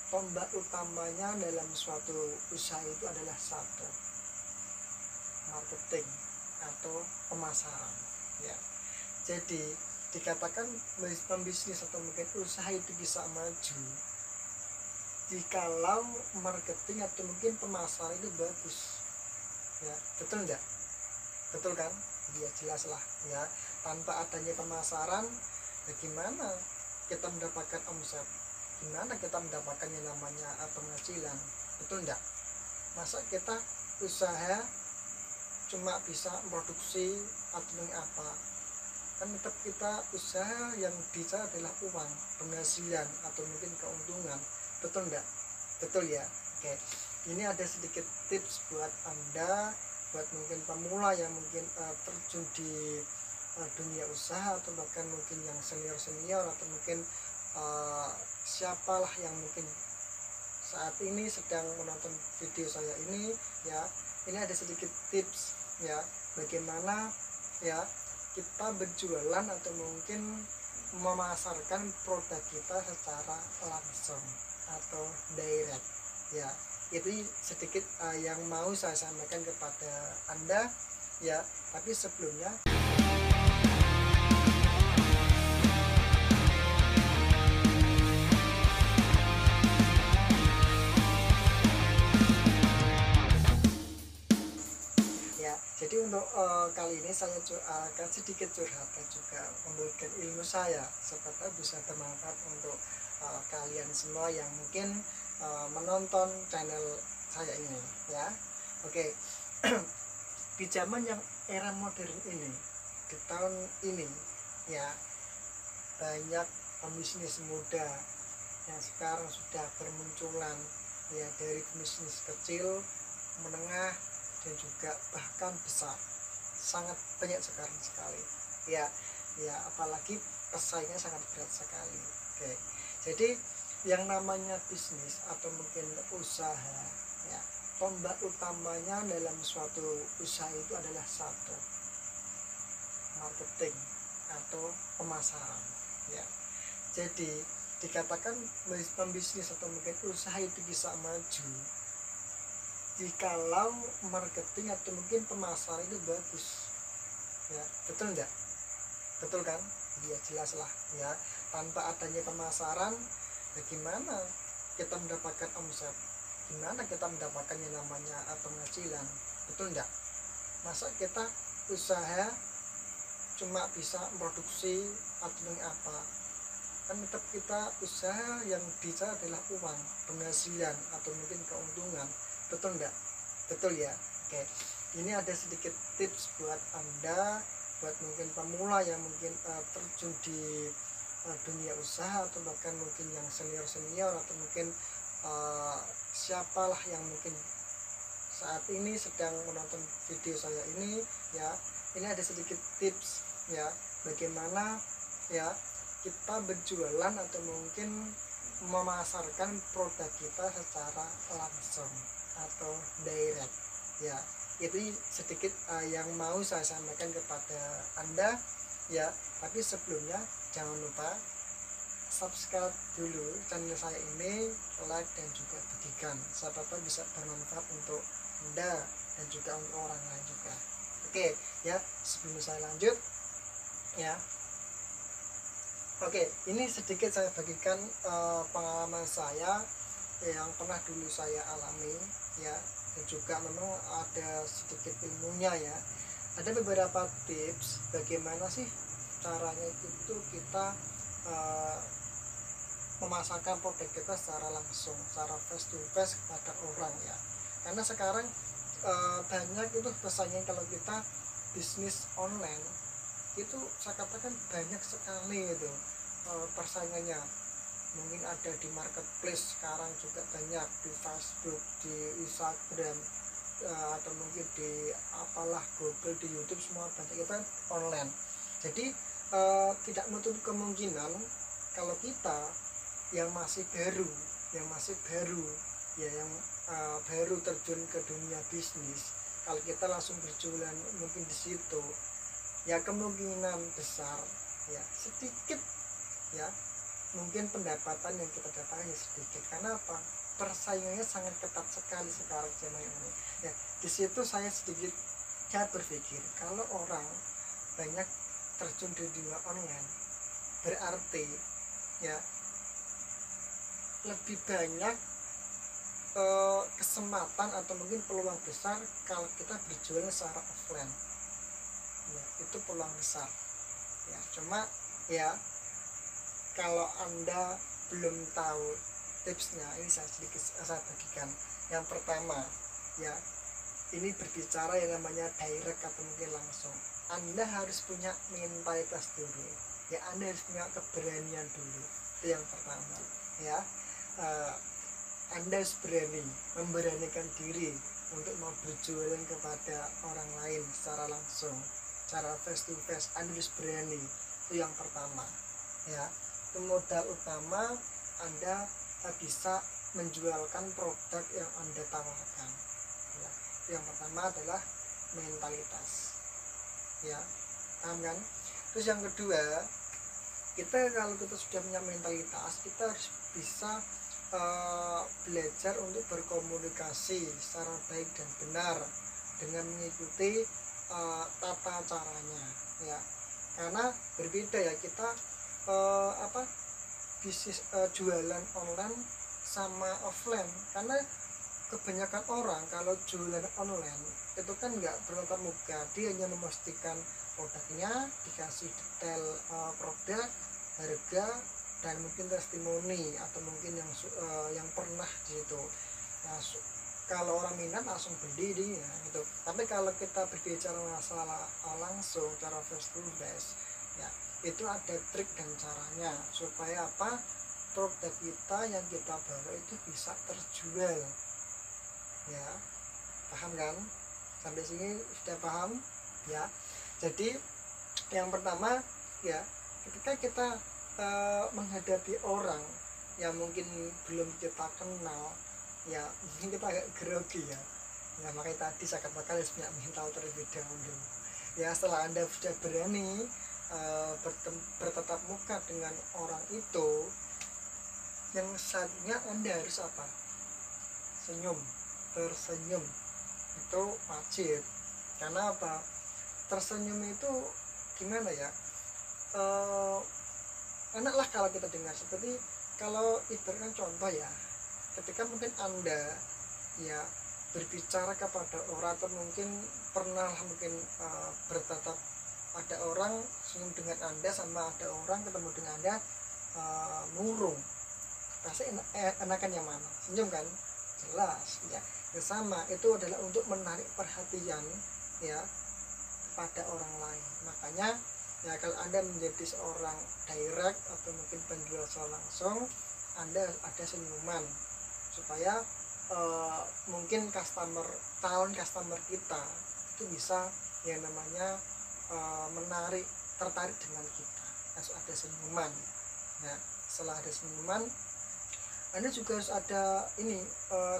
tombak utamanya dalam suatu usaha itu adalah satu, marketing atau pemasaran ya. Jadi dikatakan pembisnis atau mungkin usaha itu bisa maju jikalau marketing atau mungkin pemasaran itu bagus ya. Betul enggak? Betul kan? Ya jelas lah ya. Tanpa adanya pemasaran, bagaimana kita mendapatkan omset? Gimana kita mendapatkan yang namanya penghasilan? Betul enggak? Masa kita usaha cuma bisa produksi atau apa? Kan tetap kita usaha yang bisa adalah uang, penghasilan atau mungkin keuntungan. Betul enggak? Betul ya. Oke, ini ada sedikit tips buat Anda, buat mungkin pemula yang mungkin terjun di dunia usaha, atau bahkan mungkin yang senior atau mungkin siapalah yang mungkin saat ini sedang menonton video saya ini ya. Ini ada sedikit tips ya, bagaimana ya kita berjualan atau mungkin memasarkan produk kita secara langsung atau direct ya. Itu sedikit yang mau saya sampaikan kepada Anda ya. Tapi sebelumnya ya, jadi untuk kali ini saya akan sedikit curhatkan juga, memberikan ilmu saya, siapa tahu bisa bermanfaat untuk kalian semua yang mungkin menonton channel saya ini ya. Oke. Di zaman yang era modern ini, di tahun ini ya, banyak pembisnis muda yang sekarang sudah bermunculan ya, dari bisnis kecil, menengah, dan juga bahkan besar. Sangat banyak sekarang sekali ya. Ya, apalagi pesaingnya sangat berat sekali. Oke, jadi yang namanya bisnis atau mungkin usaha ya, tombak utamanya dalam suatu usaha itu adalah satu, marketing atau pemasaran ya. Jadi dikatakan pembisnis atau mungkin usaha itu bisa maju jikalau marketing atau mungkin pemasaran itu bagus ya. Betul enggak? Betul kan? Ya jelas lah ya. Tanpa adanya pemasaran, bagaimana kita mendapatkan omset? Gimana kita mendapatkan yang namanya penghasilan? Betul enggak? Masa kita usaha cuma bisa produksi atau apa? Kan tetap kita usaha yang bisa adalah uang, penghasilan atau mungkin keuntungan. Betul enggak? Betul ya. Oke, ini ada sedikit tips buat Anda, buat mungkin pemula yang mungkin terjun di dunia usaha, atau bahkan mungkin yang senior atau mungkin siapalah yang mungkin saat ini sedang menonton video saya ini ya. Ini ada sedikit tips ya, bagaimana ya kita berjualan atau mungkin memasarkan produk kita secara langsung atau direct ya. Itu sedikit yang mau saya sampaikan kepada Anda ya. Tapi sebelumnya jangan lupa subscribe dulu channel saya ini, like dan juga bagikan, siapa tahu bisa bermanfaat untuk Anda dan juga untuk orang lain juga. Oke ya, sebelum saya lanjut ya. Oke, ini sedikit saya bagikan pengalaman saya yang pernah dulu saya alami ya, dan juga memang ada sedikit ilmunya ya. Ada beberapa tips bagaimana sih caranya itu kita memasarkan produk kita secara langsung, secara face to face kepada orang ya. Karena sekarang banyak itu pesaingnya. Kalau kita bisnis online itu saya katakan banyak sekali itu persaingannya. Mungkin ada di marketplace sekarang juga banyak, di Facebook, di Instagram, atau mungkin di apalah Google, di YouTube, semua banyak itu kan online. Jadi tidak menutup kemungkinan kalau kita yang masih baru ya, yang baru terjun ke dunia bisnis, kalau kita langsung berjualan mungkin di situ ya, kemungkinan besar ya, sedikit ya, mungkin pendapatan yang kita dapatkan sedikit. Karena apa? Persaingannya sangat ketat sekali sekarang zaman ini. Ya, di situ saya sedikit berpikir kalau orang banyak terjun di dunia online, berarti ya lebih banyak kesempatan atau mungkin peluang besar kalau kita berjualan secara offline. Ya, itu peluang besar. Ya, cuma ya kalau Anda belum tahu tipsnya, ini saya bagikan. Yang pertama, ya ini berbicara yang namanya direct atau mungkin langsung. Anda harus punya mentalitas dulu. Ya, Anda harus punya keberanian dulu. Itu yang pertama. Ya, Anda harus berani, memberanikan diri untuk mau berjualan kepada orang lain secara langsung, secara face to face. Anda harus berani. Itu yang pertama. Ya, itu modal utama Anda bisa menjualkan produk yang Anda tawarkan. Ya, yang pertama adalah mentalitas. Ya, paham kan? Terus yang kedua, kalau kita sudah punya mentalitas, kita harus bisa belajar untuk berkomunikasi secara baik dan benar dengan mengikuti tata caranya. Ya, karena berbeda ya kita bisnis jualan online sama offline. Karena kebanyakan orang kalau jualan online itu kan nggak bertatap muka, dia hanya memastikan produknya, dikasih detail produk, harga, dan mungkin testimoni atau mungkin yang pernah di situ. Nah, kalau orang minat langsung beli dia gitu. Tapi kalau kita berbicara masalah langsung cara face to face, ya itu ada trik dan caranya supaya apa, produk kita yang kita bawa itu bisa terjual. Ya, paham kan? Sampai sini sudah paham? Ya, jadi yang pertama ya, ketika kita menghadapi orang yang mungkin belum kita kenal, ya mungkin kita agak grogi ya. Nah, makanya tadi saya katakan harus punya mental terlebih dahulu. Ya, setelah Anda sudah berani bertatap muka dengan orang itu, yang selanjutnya Anda harus apa? Senyum, tersenyum. Itu wajib. Karena apa? Tersenyum itu gimana ya? Enaklah kalau kita dengar, seperti kalau ibaratkan contoh ya, ketika mungkin Anda ya berbicara kepada orang atau mungkin pernah mungkin bertatap, ada orang senyum dengan Anda sama ada orang ketemu dengan Anda murung, pasti enakan yang mana? Senyum kan? Jelas ya. Sama itu adalah untuk menarik perhatian ya pada orang lain. Makanya ya kalau Anda menjadi seorang direct atau mungkin penjual secara langsung, Anda ada senyuman supaya mungkin calon customer kita itu bisa yang namanya tertarik dengan kita. Harus ada senyuman. Nah, setelah ada senyuman, Anda juga harus ada ini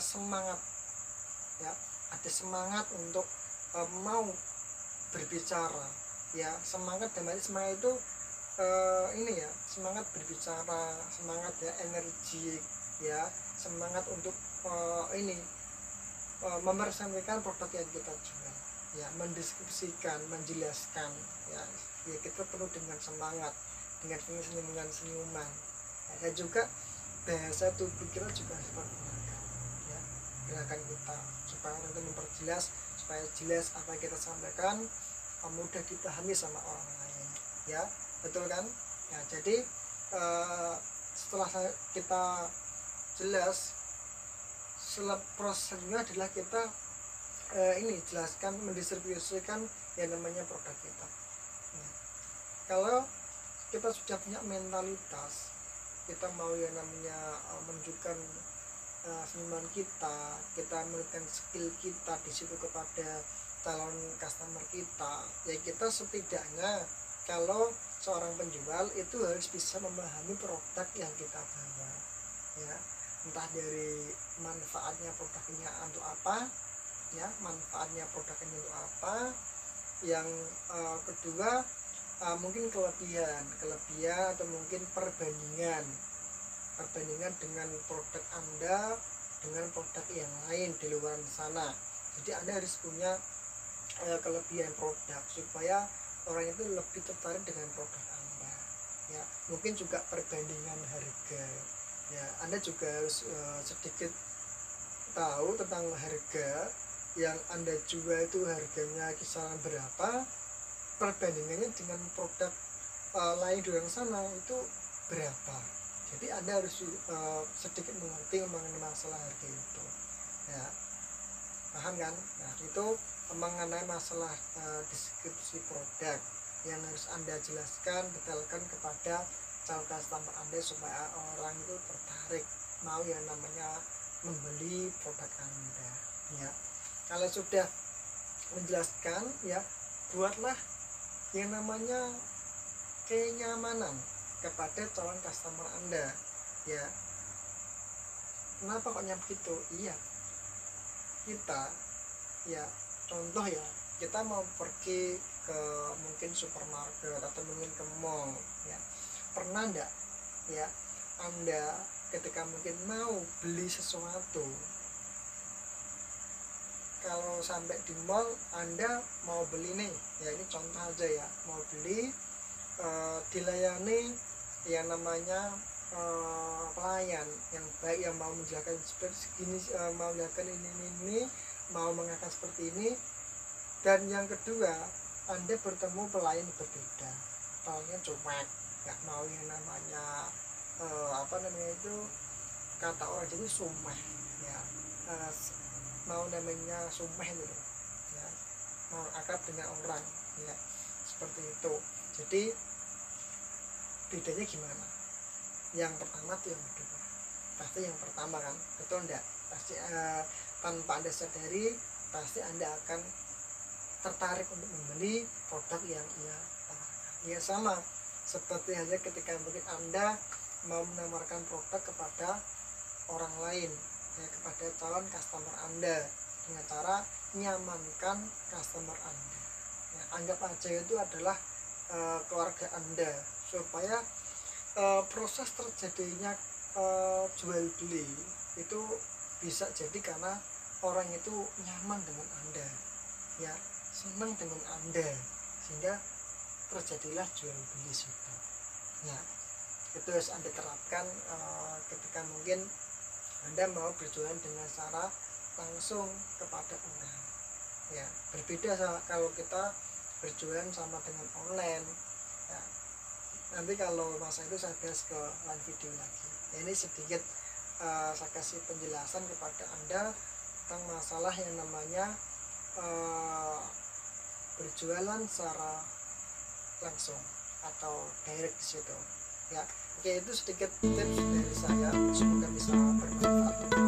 semangat ya, ada semangat untuk mau berbicara ya. Semangat semangat itu ini ya, semangat berbicara, semangat ya energik ya, semangat untuk mepresentasikan produk yang kita jual ya, mendeskripsikan, menjelaskan ya, kita perlu dengan semangat, dengan senyuman ya. Dan juga bahasa tubuh kita juga harus dipergunakan ya, gerakan kita supaya untuk memperjelas, supaya jelas apa yang kita sampaikan mudah dipahami sama orang lain ya, betul kan ya. Jadi setelah kita jelas, prosesnya adalah kita ini jelaskan, mendistribusikan yang namanya produk kita ya. Kalau kita sudah punya mentalitas, kita mau yang namanya menunjukkan senyuman kita memberikan skill kita di situ kepada calon customer kita ya, kita setidaknya kalau seorang penjual itu harus bisa memahami produk yang kita bawa ya, entah dari manfaatnya produknya untuk apa ya, manfaatnya produknya untuk apa. Yang kedua mungkin kelebihan atau mungkin perbandingan dengan produk Anda dengan produk yang lain di luar sana. Jadi Anda harus punya kelebihan produk supaya orang itu lebih tertarik dengan produk Anda. Ya, mungkin juga perbandingan harga. Ya, Anda juga harus sedikit tahu tentang harga yang Anda jual itu harganya kisaran berapa, perbandingannya dengan produk lain di luar sana itu berapa. Jadi Anda harus sedikit mengerti mengenai masalah harga itu. Ya, paham kan? Nah, itu mengenai masalah deskripsi produk yang harus Anda jelaskan, detailkan kepada calon customer Anda supaya orang itu tertarik mau yang namanya membeli produk Anda. Ya, kalau sudah menjelaskan, ya buatlah yang namanya kenyamanan kepada calon customer Anda. Ya, kenapa kok begitu? Iya, kita, ya contoh ya, kita mau pergi ke mungkin supermarket atau mungkin ke mall, ya pernah enggak ya Anda ketika mungkin mau beli sesuatu, kalau sampai di mall Anda mau beli nih, ya ini contoh aja ya, mau beli dilayani yang namanya pelayan yang baik, yang mau menjelaskan seperti ini, mau menjelaskan ini, mau mengatakan seperti ini. Dan yang kedua, Anda bertemu pelayan berbeda, pelayan cuek, nggak mau yang namanya itu kata orang jadi sumeh, ya mau namanya sumeh gitu ya, mau akrab dengan orang, ya seperti itu. Jadi bedanya gimana? Yang pertama tuh yang kedua, pasti yang pertama kan, betul enggak? Pasti tanpa Anda sadari pasti Anda akan tertarik untuk membeli produk yang ia tawarkan. Ya sama seperti halnya ketika mungkin Anda mau menawarkan produk kepada orang lain, ya kepada calon customer Anda dengan cara nyamankan customer Anda. Ya, anggap aja itu adalah keluarga Anda, supaya proses terjadinya jual beli itu bisa jadi karena orang itu nyaman dengan Anda, ya senang dengan Anda, sehingga terjadilah jual beli situ. Nah, itu harus Anda terapkan ketika mungkin Anda mau berjualan dengan cara langsung kepada orang. Ya, berbeda kalau kita berjualan sama dengan online. Ya, nanti kalau masa itu saya bahas ke lain video lagi. Ya, ini sedikit saya kasih penjelasan kepada Anda tentang masalah yang namanya berjualan secara langsung atau direct di situ. Ya, oke, itu sedikit tips dari saya, semoga bisa bermanfaat.